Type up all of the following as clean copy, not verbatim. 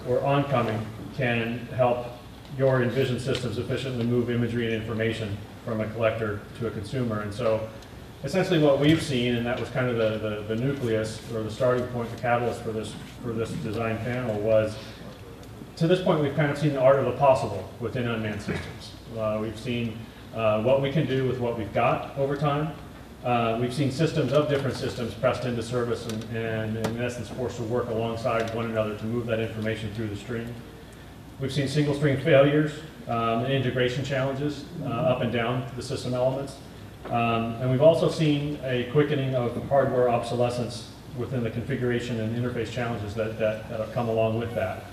or oncoming can help your Envision systems efficiently move imagery and information from a collector to a consumer. And so essentially what we've seen, and that was kind of the nucleus or the starting point, the catalyst for this design panel, was to this point we've kind of seen the art of the possible within unmanned systems. We've seen what we can do with what we've got over time. We've seen systems of different systems pressed into service and in essence forced to work alongside one another to move that information through the stream. We've seen single stream failures and integration challenges up and down the system elements. And we've also seen a quickening of hardware obsolescence within the configuration and interface challenges that have come along with that.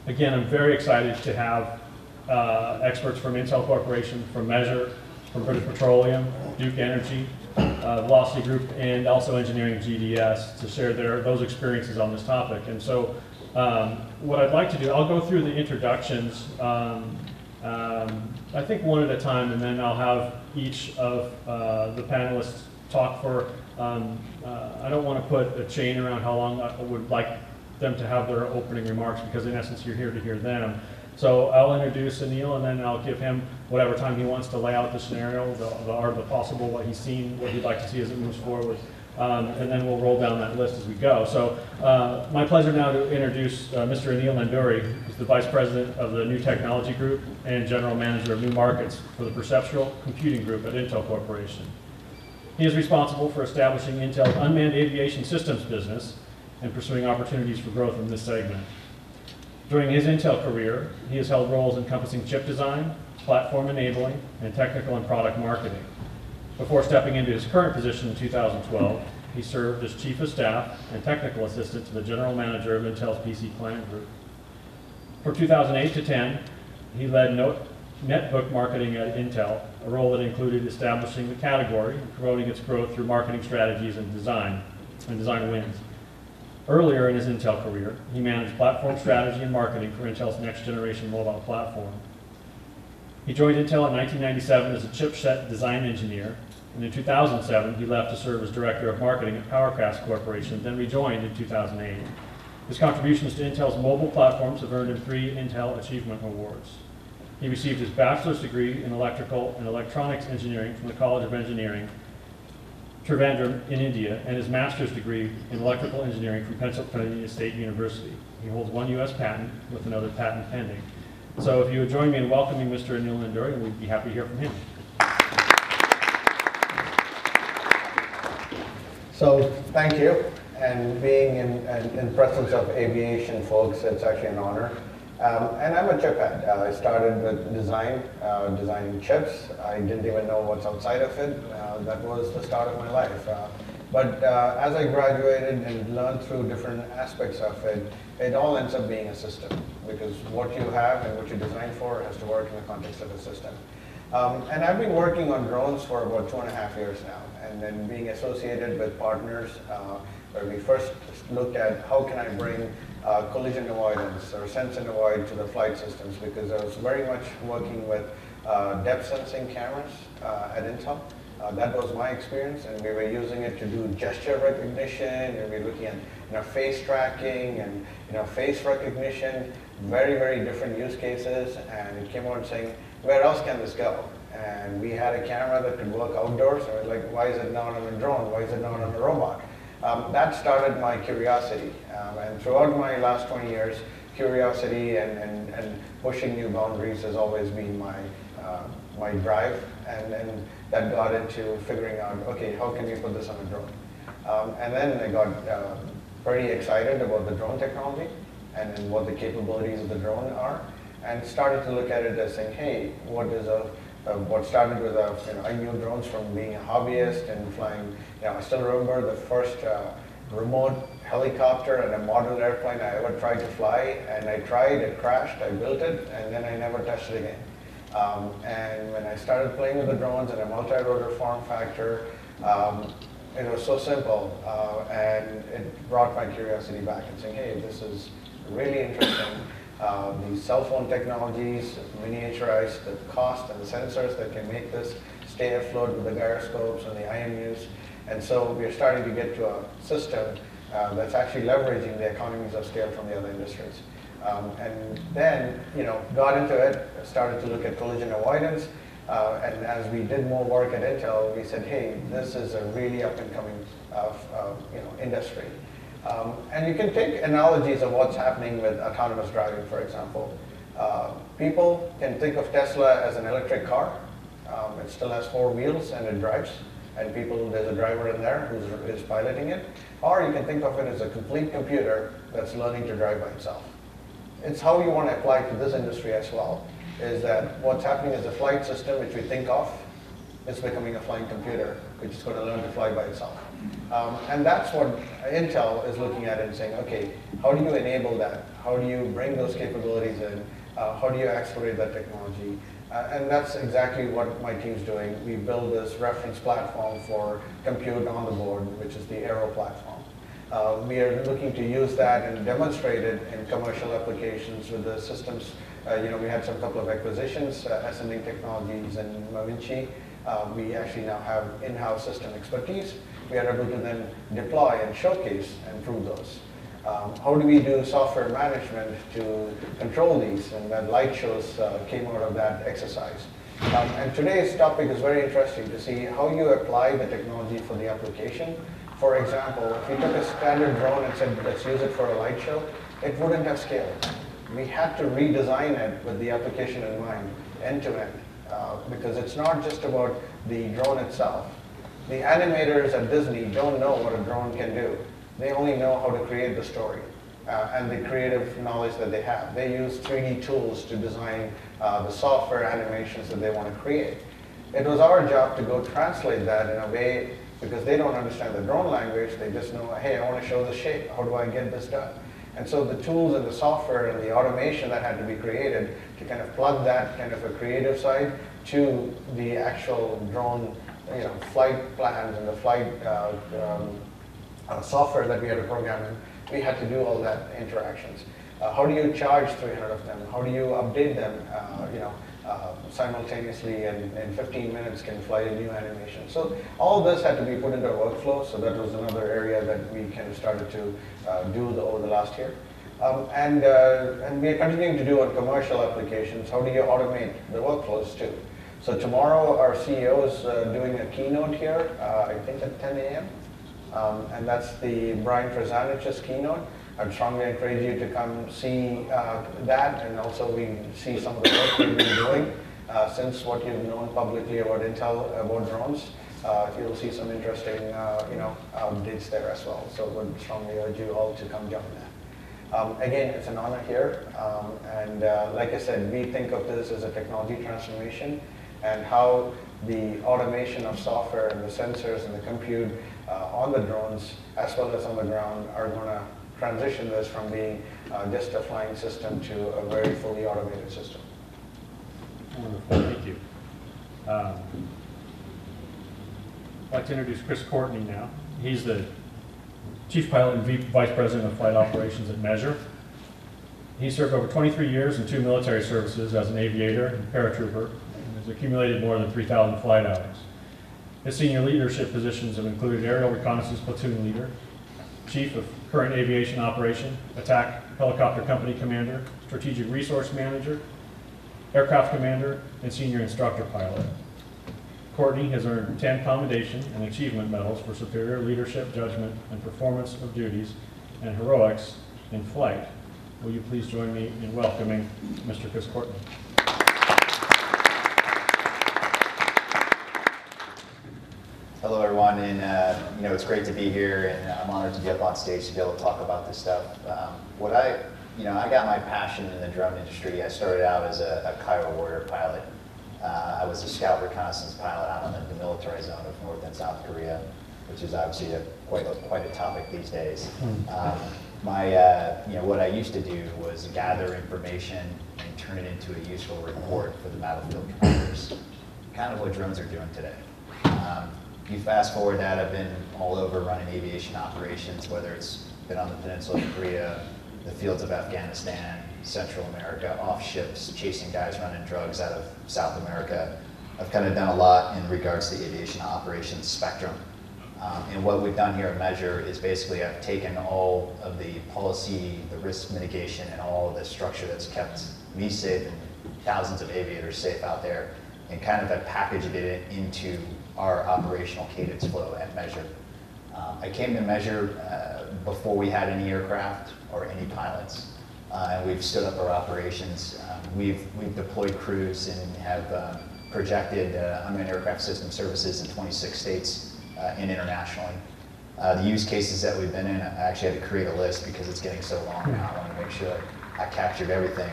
Again, I'm very excited to have experts from Intel Corporation, from Measure, from British Petroleum, Duke Energy, Velocity Group, and also Engineering GDS to share those experiences on this topic. And so what I'd like to do, I'll go through the introductions, I think one at a time, and then I'll have each of the panelists talk for, I don't want to put a chain around how long I would like them to have their opening remarks, because in essence you're here to hear them. So I'll introduce Anil, and then I'll give him whatever time he wants to lay out the scenario, the art of the possible, what he's seen, what he'd like to see as it moves forward. And then we'll roll down that list as we go. So my pleasure now to introduce Mr. Anil Nanduri, who's the Vice President of the New Technology Group and General Manager of New Markets for the Perceptual Computing Group at Intel Corporation. He is responsible for establishing Intel's unmanned aviation systems business and pursuing opportunities for growth in this segment. During his Intel career, he has held roles encompassing chip design, platform enabling, and technical and product marketing. Before stepping into his current position in 2012, he served as Chief of Staff and Technical Assistant to the General Manager of Intel's PC Client Group. From 2008 to 10, he led netbook marketing at Intel, a role that included establishing the category and promoting its growth through marketing strategies and design wins. Earlier in his Intel career, he managed platform strategy and marketing for Intel's next generation mobile platform. He joined Intel in 1997 as a chipset design engineer, and in 2007 he left to serve as Director of Marketing at PowerCast Corporation, then rejoined in 2008. His contributions to Intel's mobile platforms have earned him 3 Intel Achievement Awards. He received his bachelor's degree in electrical and electronics engineering from the College of Engineering, Trivandrum in India, and his master's degree in electrical engineering from Pennsylvania State University. He holds 1 U.S. patent with another patent pending. So if you would join me in welcoming Mr. Anil Nanduri, we'd be happy to hear from him. So thank you, and being in presence of aviation folks, it's actually an honor. And I'm a chip head. I started with designing chips. I didn't even know what's outside of it. That was the start of my life. But as I graduated and learned through different aspects of it, it all ends up being a system, because what you have and what you design for has to work in the context of a system. And I've been working on drones for about 2.5 years now, and then being associated with partners where we first looked at how can I bring collision avoidance or sense and avoid to the flight systems, because I was very much working with depth sensing cameras at Intel. That was my experience, and we were using it to do gesture recognition, and we were looking at face tracking and face recognition, very, very different use cases, and it came out saying, where else can this go? And we had a camera that could work outdoors, and I was like, why is it not on a drone? Why is it not on a robot? That started my curiosity, and throughout my last 20 years, curiosity and pushing new boundaries has always been my drive, and that got into figuring out, okay, how can we put this on a drone? And then I got pretty excited about the drone technology and what the capabilities of the drone are, and started to look at it as saying, hey, what started with I knew drones from being a hobbyist and flying. I still remember the first remote helicopter and a model airplane I ever tried to fly, and I tried, it crashed, I built it, and then I never touched it again. And when I started playing with the drones in a multi-rotor form factor, it was so simple, and it brought my curiosity back and saying, hey, this is really interesting. These cell phone technologies, miniaturized, the cost and the sensors that can make this stay afloat with the gyroscopes and the IMUs. And so we're starting to get to a system that's actually leveraging the economies of scale from the other industries. And then, got into it, started to look at collision avoidance, and as we did more work at Intel, we said, hey, this is a really up-and-coming industry. And you can take analogies of what's happening with autonomous driving, for example. People can think of Tesla as an electric car. It still has 4 wheels and it drives. And there's a driver in there who's piloting it. Or you can think of it as a complete computer that's learning to drive by itself. It's how you want to apply to this industry as well, is that what's happening is a flight system which we think of is becoming a flying computer, which is going to learn to fly by itself. And that's what Intel is looking at and saying, okay, how do you enable that? How do you bring those capabilities in? How do you accelerate that technology? And that's exactly what my team's doing. We build this reference platform for compute on the board, which is the Aero platform. We are looking to use that and demonstrate it in commercial applications with the systems. We had some couple of acquisitions, Ascending Technologies and Mavinci. We actually now have in-house system expertise. We are able to then deploy and showcase and prove those. How do we do software management to control these? And that light shows came out of that exercise. And today's topic is very interesting to see how you apply the technology for the application. For example, if you took a standard drone and said, let's use it for a light show, it wouldn't have scaled. We had to redesign it with the application in mind, end to end, because it's not just about the drone itself. The animators at Disney don't know what a drone can do. They only know how to create the story and the creative knowledge that they have. They use 3D tools to design the software animations that they want to create. It was our job to go translate that in a way, because they don't understand the drone language, they just know, hey, I want to show the shape, how do I get this done? And so the tools and the software and the automation that had to be created to kind of plug that kind of a creative side to the actual drone flight plans and the flight software that we had to program in, we had to do all that interactions. How do you charge 300 of them? How do you update them simultaneously and in 15 minutes can fly a new animation? So all this had to be put into a workflow, so that was another area that we kind of started to do over the last year. And we are continuing to do on commercial applications. How do you automate the workflows too? So tomorrow our CEO is doing a keynote here, I think at 10 a.m. And that's the Brian Frazanich's keynote. I'd strongly encourage you to come see that, and also we see some of the work we've been doing since what you've known publicly about Intel, about drones. You'll see some interesting updates there as well. So I would strongly urge you all to come join that. Again, it's an honor here. And like I said, we think of this as a technology transformation, and how the automation of software and the sensors and the compute on the drones as well as on the ground are going to transition this from being just a flying system to a very fully automated system. Wonderful, thank you. I'd like to introduce Chris Courtney now. He's the Chief Pilot and Vice President of Flight Operations at Measure. He served over 23 years in 2 military services as an aviator and paratrooper, and has accumulated more than 3,000 flight hours. His senior leadership positions have included Aerial Reconnaissance Platoon Leader, Chief of Current Aviation Operation, Attack Helicopter Company Commander, Strategic Resource Manager, Aircraft Commander, and Senior Instructor Pilot. Courtney has earned 10 commendation and achievement medals for superior leadership, judgment, and performance of duties and heroics in flight. Will you please join me in welcoming Mr. Chris Courtney? Hello, everyone, and it's great to be here, and I'm honored to be up on stage to be able to talk about this stuff. I got my passion in the drone industry. I started out as a Cairo warrior pilot. I was a scout reconnaissance pilot out on the demilitarized zone of North and South Korea, which is obviously quite a topic these days. What I used to do was gather information and turn it into a useful report for the battlefield commanders, kind of what drones are doing today. You fast forward that, I've been all over running aviation operations, whether it's been on the peninsula of Korea, the fields of Afghanistan, Central America, off ships, chasing guys running drugs out of South America. I've kind of done a lot in regards to the aviation operations spectrum. And what we've done here at Measure is basically I've taken all of the policy, the risk mitigation, and all of the structure that's kept me safe and thousands of aviators safe out there, and kind of have packaged it into our operational cadence flow at Measure. I came to Measure before we had any aircraft or any pilots, and we've stood up our operations. We've deployed crews and have projected unmanned aircraft system services in 26 states and internationally. The use cases that we've been in, I actually had to create a list because it's getting so long now. I want to make sure I captured everything.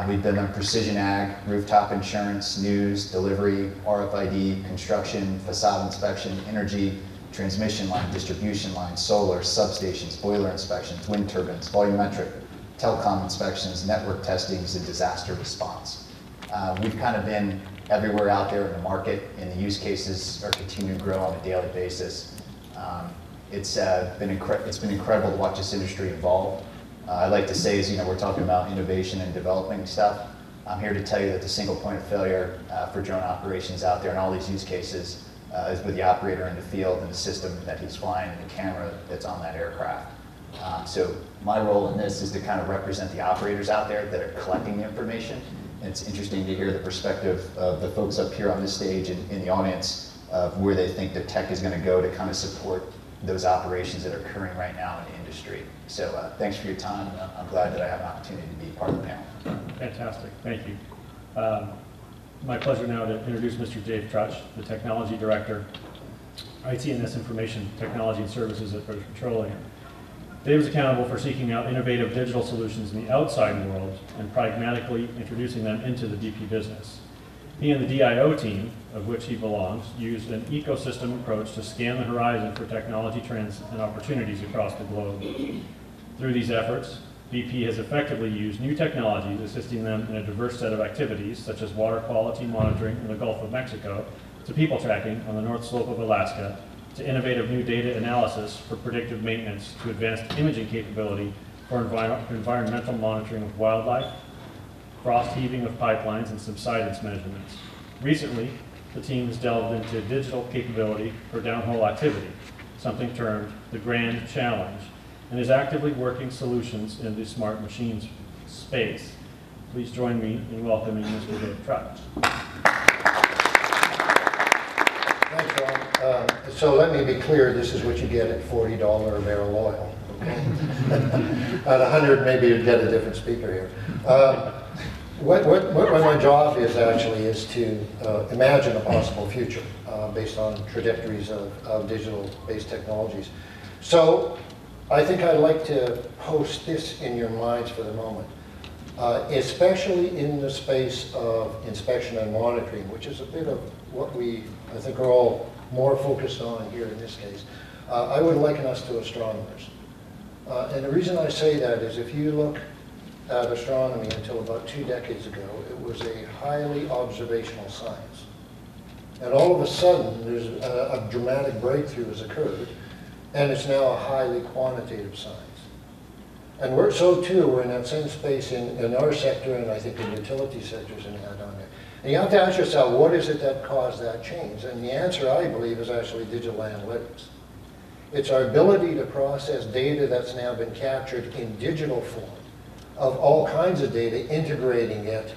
We've been on precision ag, rooftop insurance, news, delivery, RFID, construction, facade inspection, energy, transmission line, distribution line, solar, substations, boiler inspections, wind turbines, volumetric, telecom inspections, network testings, and disaster response. We've kind of been everywhere out there in the market, and the use cases are continuing to grow on a daily basis. It's been incredible to watch this industry evolve. I like to say, we're talking about innovation and developing stuff. I'm here to tell you that the single point of failure for drone operations out there and all these use cases is with the operator in the field and the system that he's flying and the camera that's on that aircraft. So my role in this is to kind of represent the operators out there that are collecting the information. And it's interesting to hear the perspective of the folks up here on this stage and in the audience of where they think the tech is going to go to kind of support those operations that are occurring right now in the industry. So thanks for your time. I'm glad that I have an opportunity to be part of the panel. Fantastic, thank you. My pleasure now to introduce Mr. Dave Trutch, the Technology Director, IT&S Information Technology and Services at British Petroleum. Dave is accountable for seeking out innovative digital solutions in the outside world and pragmatically introducing them into the BP business. He and the DIO team, of which he belongs, used an ecosystem approach to scan the horizon for technology trends and opportunities across the globe. Through these efforts, BP has effectively used new technologies, assisting them in a diverse set of activities, such as water quality monitoring in the Gulf of Mexico, to people tracking on the North Slope of Alaska, to innovative new data analysis for predictive maintenance, to advanced imaging capability for environmental monitoring of wildlife, frost heaving of pipelines, and subsidence measurements. Recently, the team has delved into digital capability for downhole activity, something termed the Grand Challenge, and is actively working solutions in the smart machines space. Please join me in welcoming Mr. Dave Trutch. Thanks, Ron. So let me be clear, this is what you get at $40 a barrel oil. Okay? At 100, maybe you'd get a different speaker here. What my job is actually is to imagine a possible future based on trajectories of digital-based technologies. So I think I'd like to post this in your minds for the moment, especially in the space of inspection and monitoring, which is a bit of what we, I think, are all more focused on here in this case. I would liken us to astronomers. And the reason I say that is if you look at astronomy until about 2 decades ago, it was a highly observational science. And all of a sudden, there's a dramatic breakthrough has occurred, and it's now a highly quantitative science. And we're in that same space in our sector, and I think in utility sectors and that on there. And you have to ask yourself, what is it that caused that change? And the answer, I believe, is actually digital analytics. It's our ability to process data that's now been captured in digital form, of all kinds of data, integrating it,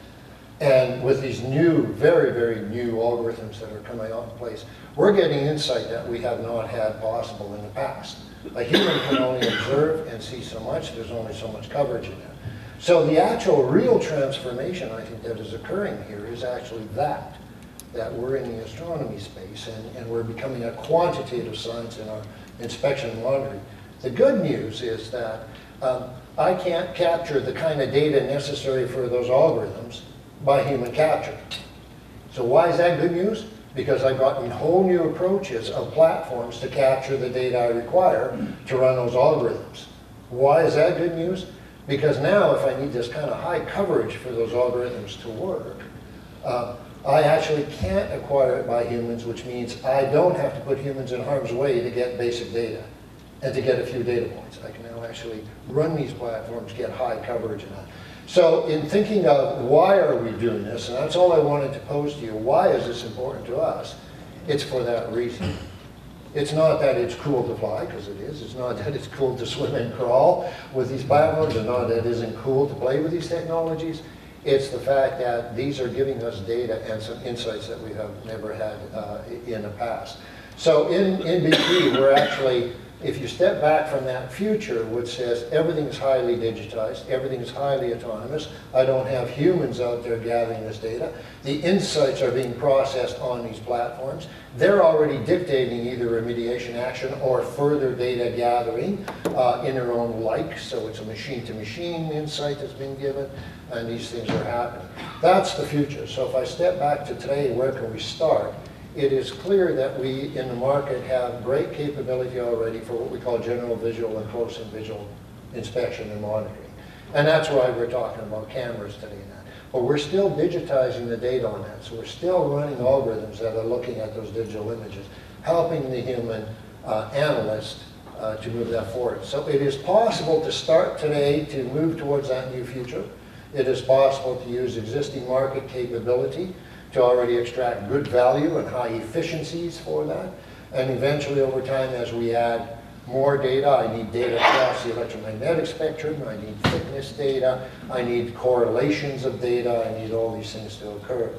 and with these new, very, very new algorithms that are coming out in place, we're getting insight that we have not had possible in the past. A human can only observe and see so much, there's only so much coverage in there. So the actual real transformation, I think, that is occurring here is actually that we're in the astronomy space and we're becoming a quantitative science in our inspection and monitoring. The good news is that I can't capture the kind of data necessary for those algorithms by human capture. So why is that good news? Because I've gotten whole new approaches of platforms to capture the data I require to run those algorithms. Why is that good news? Because now if I need this kind of high coverage for those algorithms to work, I actually can't acquire it by humans, which means I don't have to put humans in harm's way to get basic data and to get a few data points. I can now actually run these platforms, get high coverage and that. So in thinking of why are we doing this, and that's all I wanted to pose to you, why is this important to us? It's for that reason. It's not that it's cool to fly, because it is. It's not that it's cool to swim and crawl with these platforms. It's not that it isn't cool to play with these technologies. It's the fact that these are giving us data and some insights that we have never had in the past. So in BP, we're actually, if you step back from that future, which says everything's highly digitized, everything's highly autonomous, I don't have humans out there gathering this data, the insights are being processed on these platforms, they're already dictating either remediation action or further data gathering in their own like, so it's a machine-to-machine insight that's been given, and these things are happening. That's the future. So if I step back to today, where can we start? It is clear that we in the market have great capability already for what we call general visual and close and visual inspection and monitoring. And that's why we're talking about cameras today now. But we're still digitizing the data on that. So we're still running algorithms that are looking at those digital images, helping the human analyst to move that forward. So it is possible to start today to move towards that new future. It is possible to use existing market capability to already extract good value and high efficiencies for that. And eventually over time, as we add more data, I need data across the electromagnetic spectrum, I need thickness data, I need correlations of data, I need all these things to occur.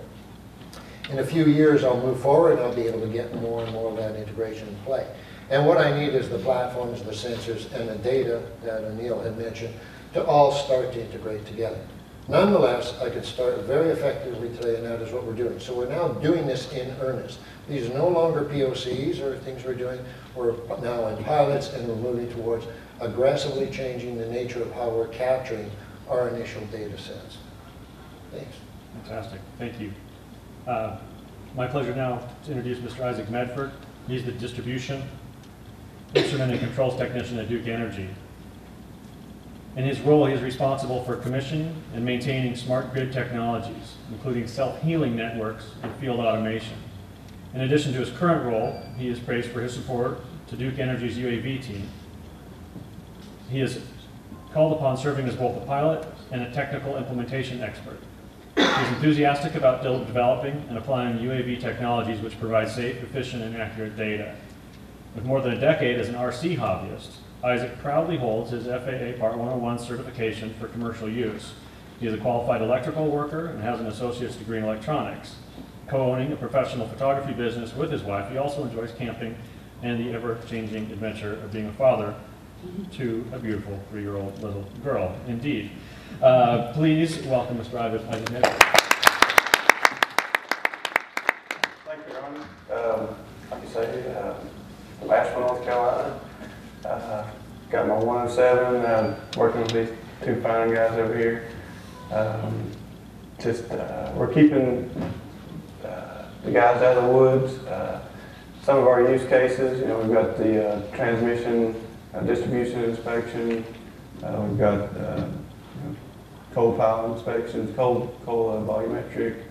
In a few years, I'll move forward and I'll be able to get more and more of that integration in play. And what I need is the platforms, the sensors, and the data that Anil had mentioned to all start to integrate together. Nonetheless, I could start very effectively today, and that is what we're doing. So we're now doing this in earnest. These are no longer POCs or things we're doing. We're now in pilots, and we're moving towards aggressively changing the nature of how we're capturing our initial data sets. Thanks. Fantastic. Thank you. My pleasure now to introduce Mr. Isaac Medford. He's the distribution, instrument, and controls technician at Duke Energy. In his role, he is responsible for commissioning and maintaining smart grid technologies, including self-healing networks and field automation. In addition to his current role, he is praised for his support to Duke Energy's UAV team. He is called upon serving as both a pilot and a technical implementation expert. He is enthusiastic about developing and applying UAV technologies which provide safe, efficient, and accurate data. With more than a decade as an RC hobbyist, Isaac proudly holds his FAA Part 101 certification for commercial use. He is a qualified electrical worker and has an associate's degree in electronics. Co-owning a professional photography business with his wife, he also enjoys camping and the ever-changing adventure of being a father to a beautiful 3-year-old little girl, indeed. Please welcome Mr. Isaac Medford. Thank you, Ronnie. Like you say, from Asheville, North Carolina. Got my 107, working with these two fine guys over here. We're keeping the guys out of the woods. Some of our use cases, we've got the transmission distribution inspection. We've got cold pile inspections, cold volumetric.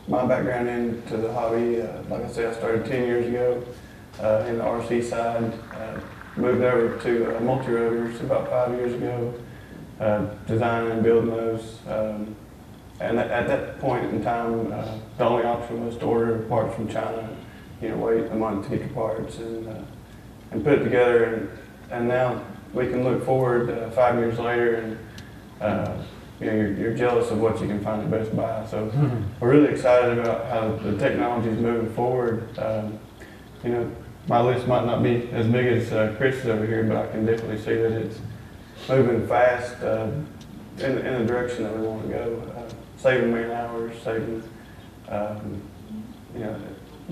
My background into the hobby, like I said, I started 10 years ago in the RC side. Moved over to multi-rotors about 5 years ago, designing and building those. And at that point in time, the only option was to order parts from China, wait a month to get the parts and put it together. And now we can look forward 5 years later and you're jealous of what you can find at Best Buy. So we're really excited about how the technology is moving forward. My list might not be as big as Chris's over here, but I can definitely see that it's moving fast in the direction that we want to go. Saving man hours, saving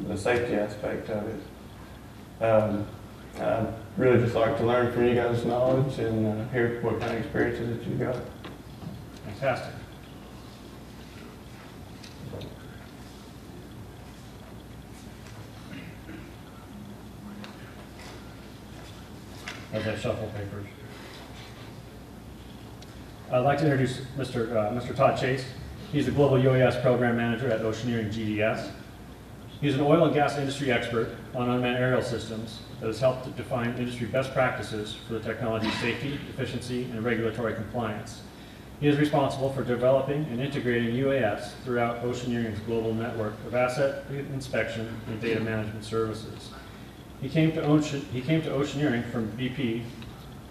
the safety aspect of it. I'd really just like to learn from you guys' knowledge and hear what kind of experiences that you've got. Fantastic. As I shuffle papers, I'd like to introduce Mr. Todd Chase. He's the Global UAS Program Manager at Oceaneering GDS. He's an oil and gas industry expert on unmanned aerial systems that has helped to define industry best practices for the technology's safety, efficiency, and regulatory compliance. He is responsible for developing and integrating UAS throughout Oceaneering's global network of asset inspection and data management services. He came to Oceaneering from BP,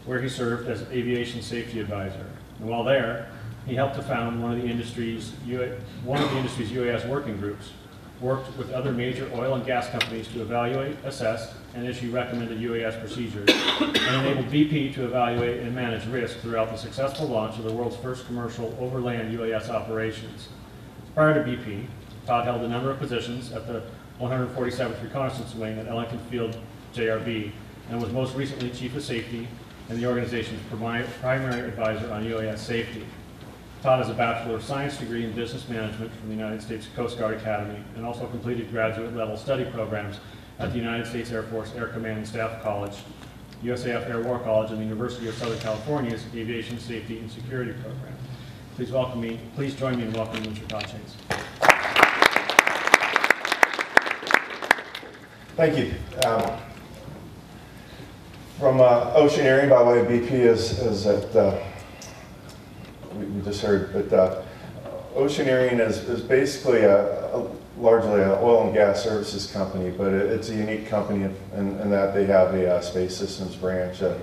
where he served as aviation safety advisor. And while there, he helped to found one of the industry's UAS working groups, worked with other major oil and gas companies to evaluate, assess, and issue recommended UAS procedures, and enabled BP to evaluate and manage risk throughout the successful launch of the world's first commercial overland UAS operations. Prior to BP, Todd held a number of positions at the 147th Reconnaissance Wing at Ellington Field, JRB, and was most recently Chief of Safety and the organization's primary advisor on UAS safety. Todd has a Bachelor of Science degree in Business Management from the United States Coast Guard Academy and also completed graduate level study programs at the United States Air Force Air Command and Staff College, USAF Air War College, and the University of Southern California's Aviation Safety and Security Program. Please join me in welcoming Mr. Todd Chase. Thank you. From Oceaneering, by way of BP, is that we just heard, but Oceaneering is basically largely an oil and gas services company, but it's a unique company in that they have a space systems branch, a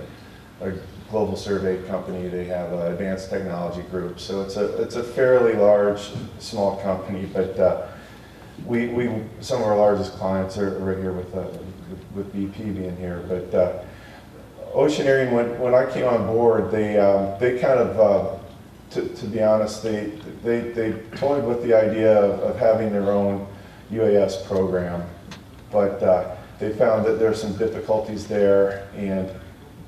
global survey company. They have an advanced technology group, so it's a fairly large, small company. But some of our largest clients are right here with BP being here. But Oceaneering, when I came on board, they kind of to be honest, they toyed with the idea of having their own UAS program, but they found that there's some difficulties there, and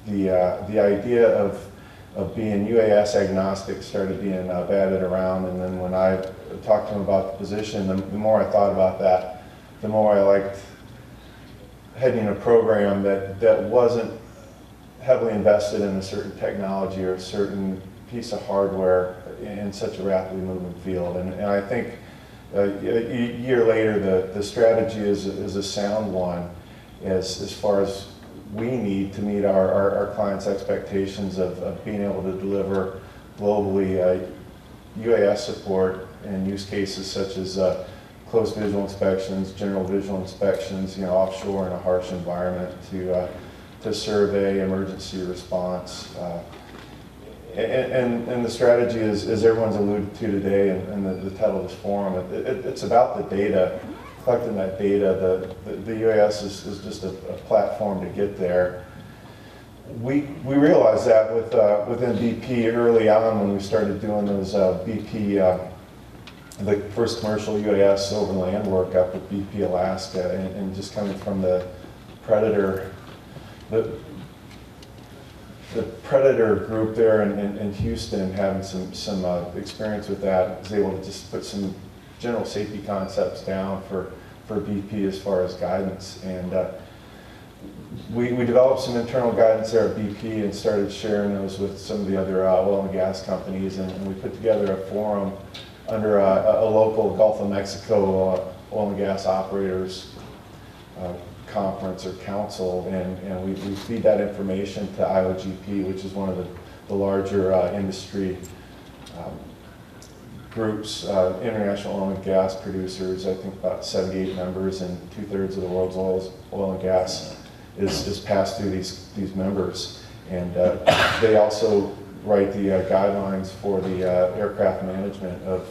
the idea of being UAS agnostic started being batted around. And then when I talked to them about the position, the more I thought about that, the more I liked heading a program that wasn't heavily invested in a certain technology or a certain piece of hardware in such a rapidly moving field. And I think a year later, the strategy is a sound one as far as we need to meet our clients' expectations of being able to deliver globally UAS support in use cases such as close visual inspections, general visual inspections, offshore in a harsh environment, to survey, emergency response. And the strategy is, as everyone's alluded to today in the title of this forum, it's about the data, collecting that data. The UAS is just a platform to get there. We realized that within BP early on when we started doing those BP, the first commercial UAS overland work up at BP Alaska, and just coming from the Predator, the Predator group there in Houston, having some experience with that, was able to just put some general safety concepts down for BP as far as guidance. And we developed some internal guidance there at BP and started sharing those with some of the other oil and gas companies, and we put together a forum under a local Gulf of Mexico oil and gas operators conference or council, and we feed that information to IOGP, which is one of the larger industry groups, international oil and gas producers. I think about 78 members, and 2/3 of the world's oil and gas is passed through these members. And they also write the guidelines for the aircraft management of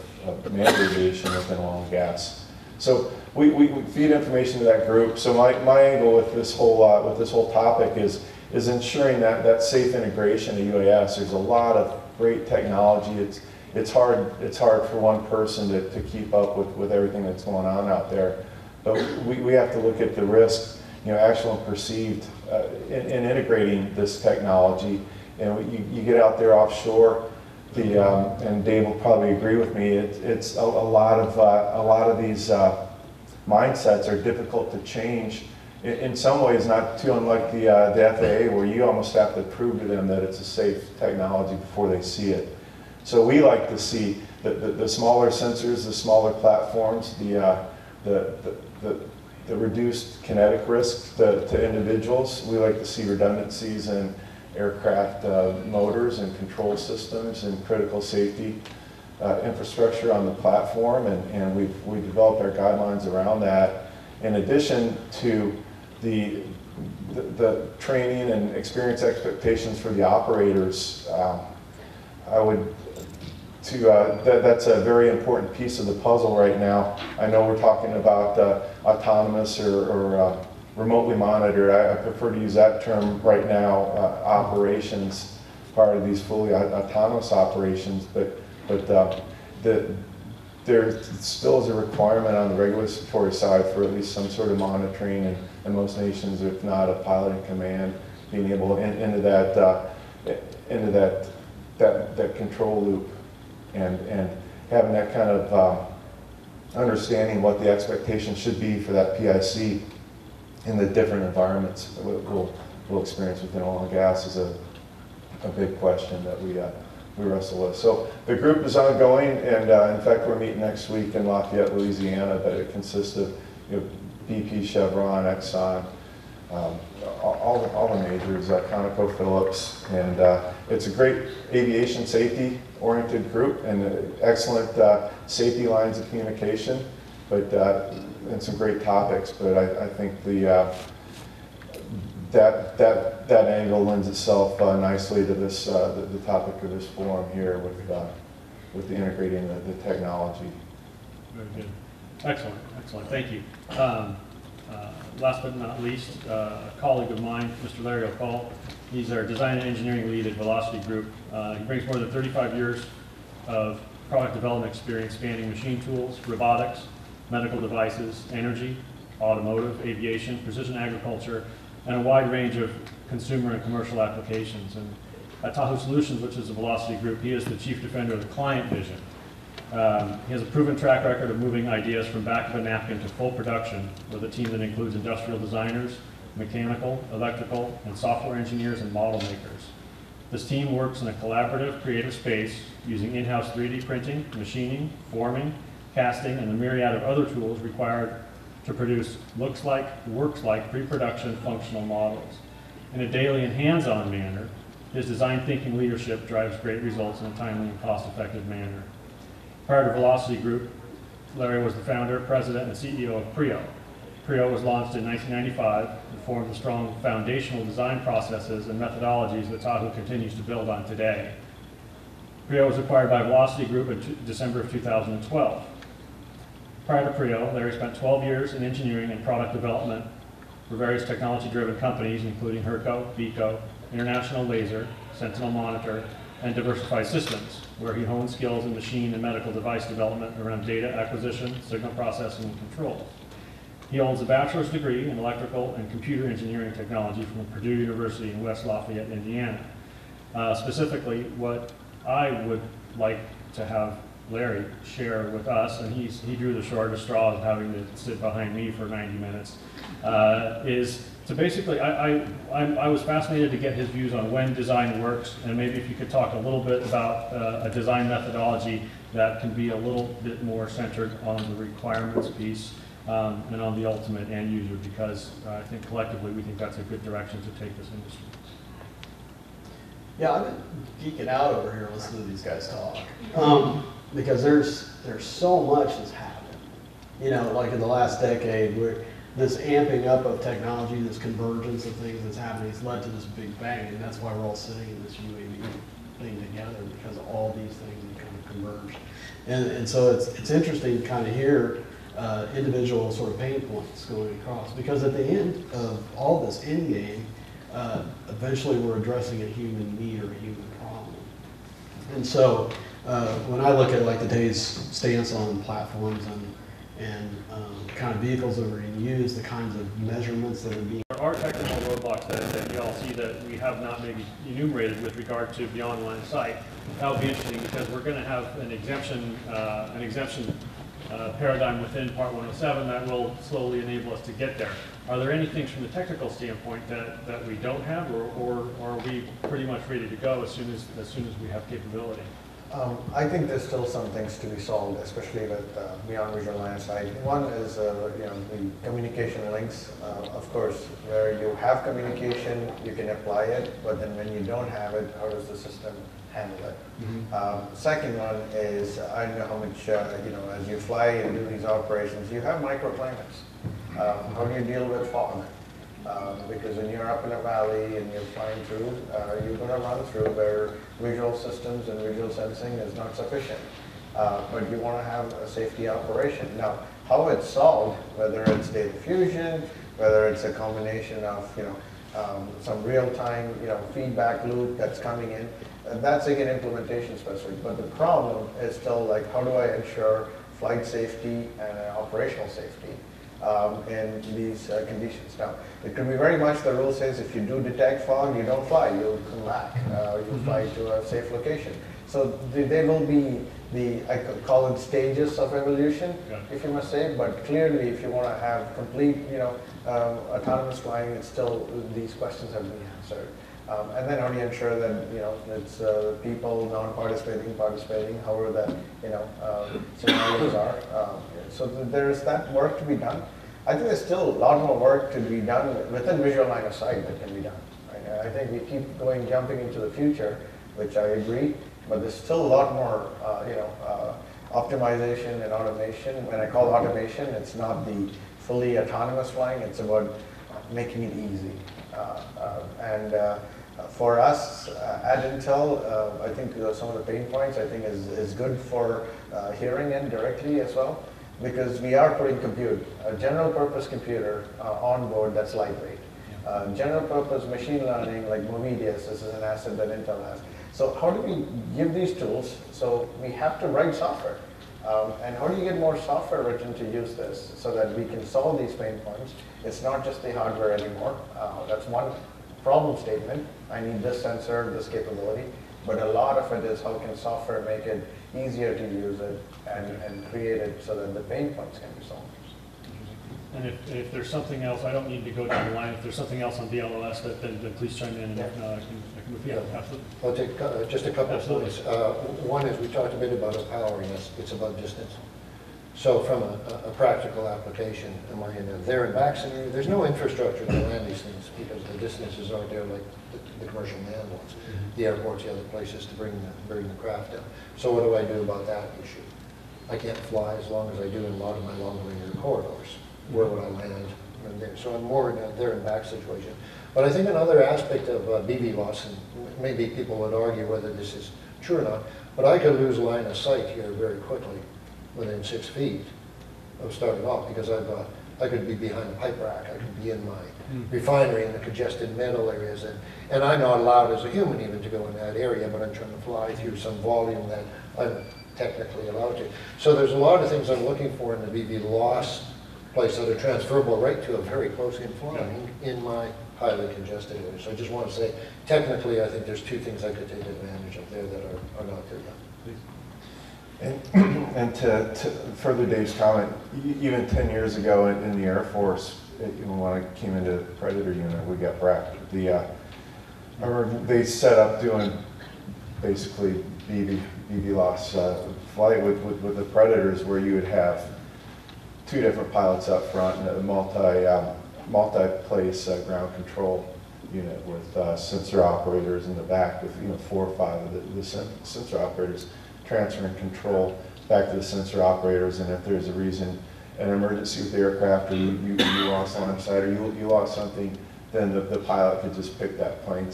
manned aviation within oil and gas. So we feed information to that group. So my angle with this whole topic is ensuring that safe integration of UAS. There's a lot of great technology. It's hard for one person to keep up with everything that's going on out there. But we have to look at the risk, actual and perceived, in integrating this technology. And you get out there offshore, and Dave will probably agree with me. It's a lot of these mindsets are difficult to change. In some ways, not too unlike the FAA, where you almost have to prove to them that it's a safe technology before they see it. So we like to see the smaller sensors, the smaller platforms, the reduced kinetic risk to individuals. We like to see redundancies and aircraft motors and control systems and critical safety infrastructure on the platform, and we've developed our guidelines around that. In addition to the training and experience expectations for the operators, that's a very important piece of the puzzle right now. I know we're talking about autonomous or remotely monitored. I prefer to use that term right now, operations, part of these fully autonomous operations, but there still is a requirement on the regulatory side for at least some sort of monitoring, and most nations, if not a pilot in command, being able into that control loop, and having that kind of understanding what the expectation should be for that PIC in the different environments we'll experience within oil and gas is a big question that we wrestle with. So the group is ongoing, and in fact we're meeting next week in Lafayette, Louisiana, but it consists of BP, Chevron, Exxon, all the majors, ConocoPhillips, and it's a great aviation safety oriented group and excellent safety lines of communication, but and some great topics. But I think that angle lends itself nicely to this the topic of this forum here with the integrating the technology. Very good. Excellent, excellent. Thank you. Last but not least, a colleague of mine, Mr. Larry O'Call. He's our design and engineering lead at Velocity Group. He brings more than 35 years of product development experience spanning machine tools, robotics, medical devices, energy, automotive, aviation, precision agriculture, and a wide range of consumer and commercial applications. And at Tahoe Solutions, which is a Velocity Group, he is the chief defender of the client vision. He has a proven track record of moving ideas from back of a napkin to full production with a team that includes industrial designers, mechanical, electrical, and software engineers and model makers. This team works in a collaborative, creative space using in-house 3D printing, machining, forming, casting, and the myriad of other tools required to produce looks like, works like pre-production functional models. In a daily and hands-on manner, his design thinking leadership drives great results in a timely and cost-effective manner. Prior to Velocity Group, Larry was the founder, president, and CEO of Prio. Prio was launched in 1995 and formed the strong foundational design processes and methodologies that Tahoe continues to build on today. Prio was acquired by Velocity Group in December of 2012. Prior to Prio, Larry spent 12 years in engineering and product development for various technology-driven companies, including Herco, Beco, International Laser, Sentinel Monitor, and Diversified Systems, where he honed skills in machine and medical device development around data acquisition, signal processing, and control. He holds a bachelor's degree in electrical and computer engineering technology from Purdue University in West Lafayette, Indiana. Specifically, what I would like to have Larry share with us, and he drew the shortest straw of having to sit behind me for 90 minutes, is to basically, I was fascinated to get his views on when design works, and maybe if you could talk a little bit about a design methodology that can be a little bit more centered on the requirements piece and on the ultimate end user, because I think collectively we think that's a good direction to take this industry. Yeah, I've been geeking out over here listening to these guys talk, because there's so much that's happened. You know, like in the last decade, where this amping up of technology, this convergence of things that's happening, has led to this big bang, and that's why we're all sitting in this UAV thing together, because all these things have kind of converged. And so it's interesting to kind of hear individual sort of pain points going across, because at the end of all this end game, eventually we're addressing a human need or a human problem. And so when I look at like today's stance on platforms and kind of vehicles that are being used, the kinds of measurements that are being... There are technical roadblocks that you all see that we have not maybe enumerated with regard to beyond line of sight. That will be interesting, because we're going to have an exemption paradigm within Part 107 that will slowly enable us to get there. Are there any things from the technical standpoint that we don't have, or are we pretty much ready to go as soon as we have capability? I think there's still some things to be solved, especially with beyond visual line of sight. One is the communication links. Of course, where you have communication, you can apply it, but then when you don't have it, how does the system handle it? Second one is, I don't know how much, as you fly and do these operations, you have microclimates. How do you deal with fog? Because when you're up in a valley and you're flying through, you're going to run through where visual systems and visual sensing is not sufficient. But you want to have a safety operation. Now, how it's solved, whether it's data fusion, whether it's a combination of some real-time feedback loop that's coming in, that's again implementation specific. But the problem is still like, how do I ensure flight safety and operational safety in these conditions? Now, it could be very much the rule says if you do detect fog, you don't fly, you'll come back, you'll fly to a safe location. So there will be I could call it stages of evolution, if you must say, but clearly if you want to have complete, autonomous flying, it's still, these questions have to be answered. And then how do you ensure that, it's people non-participating, participating, however that, scenarios are. So there's that work to be done. I think there's still a lot more work to be done within visual line of sight that can be done. Right? I think we keep jumping into the future, which I agree, but there's still a lot more, optimization and automation. When I call automation, it's not the fully autonomous flying, it's about making it easy. For us at Intel, I think some of the pain points I think is good for hearing in directly as well, because we are putting a general purpose computer on board that's lightweight. General purpose machine learning like Movidius, this is an asset that Intel has. So how do we give these tools? So we have to write software. And how do you get more software written to use this so that we can solve these pain points? It's not just the hardware anymore. That's one problem statement. I need this sensor, this capability. But a lot of it is how can software make it easier to use it and create it so that the pain points can be solved. And if there's something else, I don't need to go down the line. If there's something else on DLOS, then please chime in, and if not, I can move. Yeah, absolutely. I'll take just a couple of points. One is we talked a bit about empowering us. It's about distance. So from a practical application, am I in a there and back scenario? There's no infrastructure to land these things because the distances aren't there like the commercial man wants. The airports, the other places to bring the craft down. So what do I do about that issue? I can't fly as long as I do in a lot of my long linear corridors. Where would I land? And there. So I'm more in a there and back situation. But I think another aspect of BV loss, and maybe people would argue whether this is true or not, but I could lose line of sight here very quickly within 6 feet of starting off because I could be behind a pipe rack, I could be in my refinery in the congested metal areas, and I'm not allowed as a human even to go in that area, but I'm trying to fly through some volume that I'm technically allowed to. So there's a lot of things I'm looking for in the BV loss place that are transferable right to a very close in flying in my highly congested area. So I just want to say, technically, I think there's two things I could take advantage of there that are not there yet. And to further Dave's comment, even 10 years ago in the Air Force, when I came into the Predator unit, we got bracked. I remember they set up doing basically BV loss flight with the Predators, where you would have two different pilots up front and a multi-place ground control unit with sensor operators in the back with 4 or 5 of the sensor operators transferring control back to the sensor operators, and if there's a reason, an emergency with the aircraft, or you lost line of sight, or you lost something, then the pilot could just pick that plane,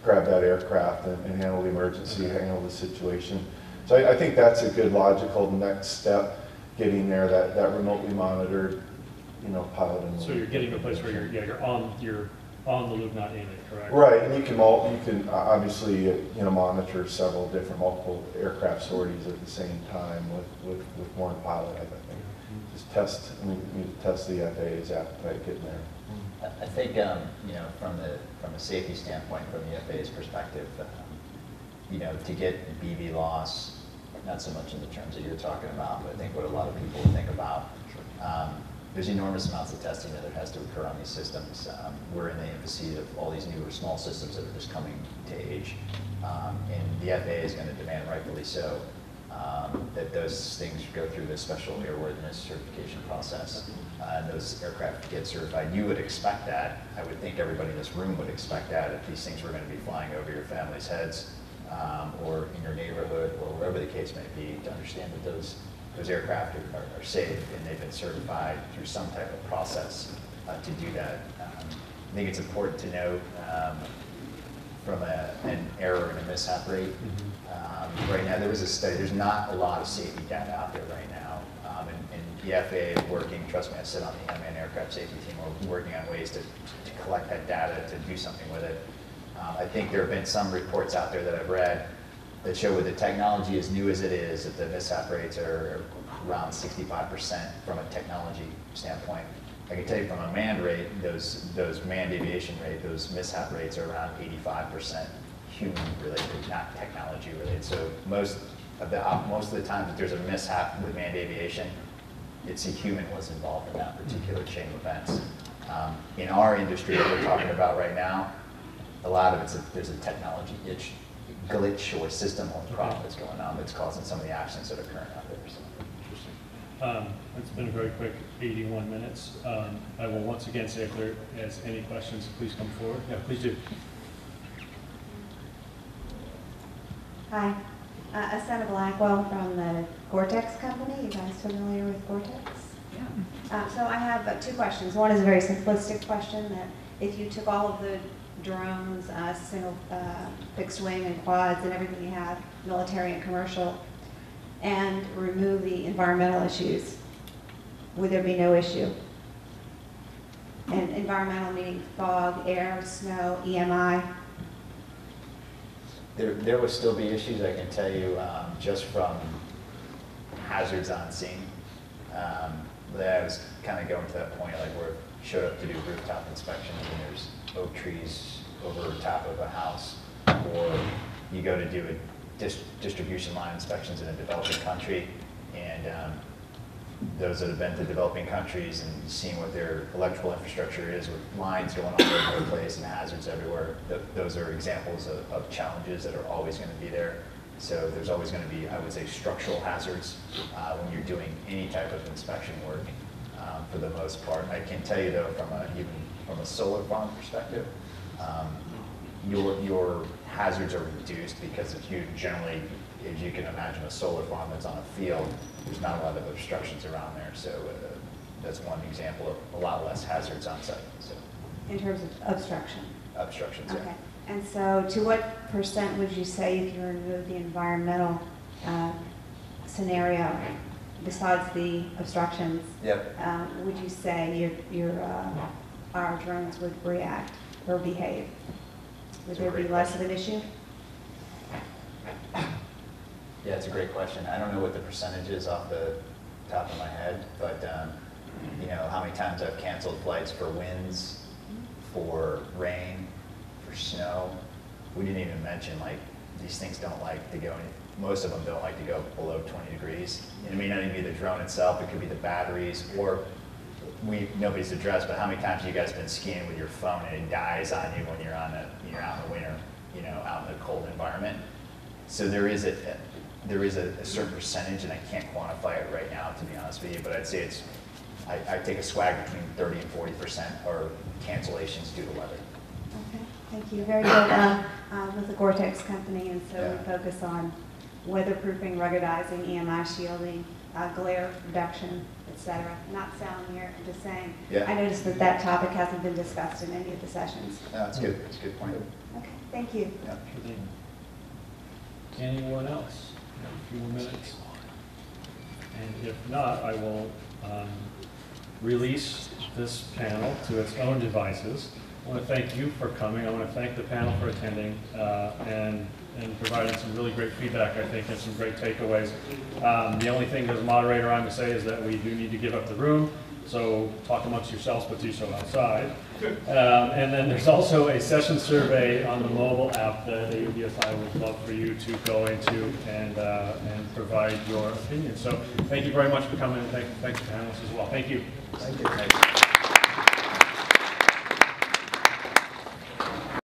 grab that aircraft and handle the emergency, handle the situation. So I think that's a good logical next step, getting there, that remotely monitored, piloting. So you're getting to a place where you're on the loop, not in it, correct? Right, and you can obviously monitor several different multiple aircraft sorties at the same time with one pilot. I think just test the FAA's appetite getting there. I think from a safety standpoint, from the FAA's perspective, to get BV loss, not so much in the terms that you're talking about, but I think what a lot of people think about. there's enormous amounts of testing that has to occur on these systems. We're in the infancy of all these newer small systems that are just coming to age. And the FAA is going to demand, rightfully so, that those things go through this special airworthiness certification process. And those aircraft get certified. You would expect that. I would think everybody in this room would expect that if these things were going to be flying over your family's heads, or in your neighborhood, or wherever the case may be, to understand that those aircraft are safe and they've been certified through some type of process to do that. I think it's important to note from an error and a mishap rate. Right now, there was a study, there's not a lot of safety data out there right now. And the FAA is working, trust me, I sit on the unmanned aircraft safety team, we're working on ways to collect that data, to do something with it. I think there have been some reports out there that I've read that show with the technology as new as it is, that the mishap rates are around 65% from a technology standpoint. I can tell you from a manned rate, those manned aviation rate, those mishap rates are around 85% human related, not technology related. So most of the time that there's a mishap with manned aviation, it's a human was involved in that particular chain of events. In our industry that we're talking about right now, a lot of there's a technology glitch or system or problem that's going on that's causing some of the accidents that are occurring out there. So. It's been a very quick 81 minutes. I will once again say if there is any questions, please come forward. Yeah, please do. Hi, Asana Blackwell from the Gore-Tex company. You guys familiar with Gore-Tex? Yeah. So I have 2 questions. One is a very simplistic question that if you took all of the drones, single fixed wing and quads and everything you have, military and commercial, and remove the environmental issues, would there be no issue? And environmental meaning fog, air, snow, EMI. There will still be issues, I can tell you, just from hazards on scene. That I was kind of going to that point, like where I showed up to do rooftop inspections and there's oak trees over top of a house, or you go to do a distribution line inspections in a developing country, and those that have been to developing countries and seen what their electrical infrastructure is with lines going all over the place and hazards everywhere, those are examples of challenges that are always going to be there. So there's always going to be, I would say, structural hazards when you're doing any type of inspection work for the most part. I can tell you though, even from a solar farm perspective, your hazards are reduced because if you generally, as you can imagine, a solar farm that's on a field, there's not a lot of obstructions around there. So that's one example of a lot less hazards on site. So. In terms of obstruction? Obstructions, okay. Yeah. And so to what % would you say if you remove the environmental scenario, besides the obstructions, Yep. would you say our drones would react or behave? Would there be less of an issue? Yeah, it's a great question. I don't know what the percentage is off the top of my head, but you know, how many times I've canceled flights for winds, for rain, for snow. We didn't even mention, like, these things don't like to go, most of them don't like to go below 20 degrees. It may not even be the drone itself, it could be the batteries, or nobody's addressed, but how many times have you guys been skiing with your phone and it dies on you when you're out in the winter, you know, out in a cold environment? So there is a certain percentage, and I can't quantify it right now, to be honest with you, but I'd say I take a swag between 30 and 40% are cancellations due to weather. Okay, thank you. Very good. With the Gore-Tex company, and so Yeah. we focus on weatherproofing, ruggedizing, EMI shielding, glare reduction, etc. Not selling here, I'm just saying. Yeah. I noticed that topic hasn't been discussed in any of the sessions. No, that's good. That's a good point. Okay, thank you. Yeah. Anyone else? We have a few more minutes. And if not, I will release this panel to its own devices. I want to thank you for coming. I want to thank the panel for attending and providing some really great feedback, I think, and some great takeaways. The only thing as a moderator I'm going to say is that we do need to give up the room. So talk amongst yourselves, but do so outside. And then there's also a session survey on the mobile app that AUVSI would love for you to go into and provide your opinion. So thank you very much for coming, and thanks to the panelists as well. Thank you. Thank you.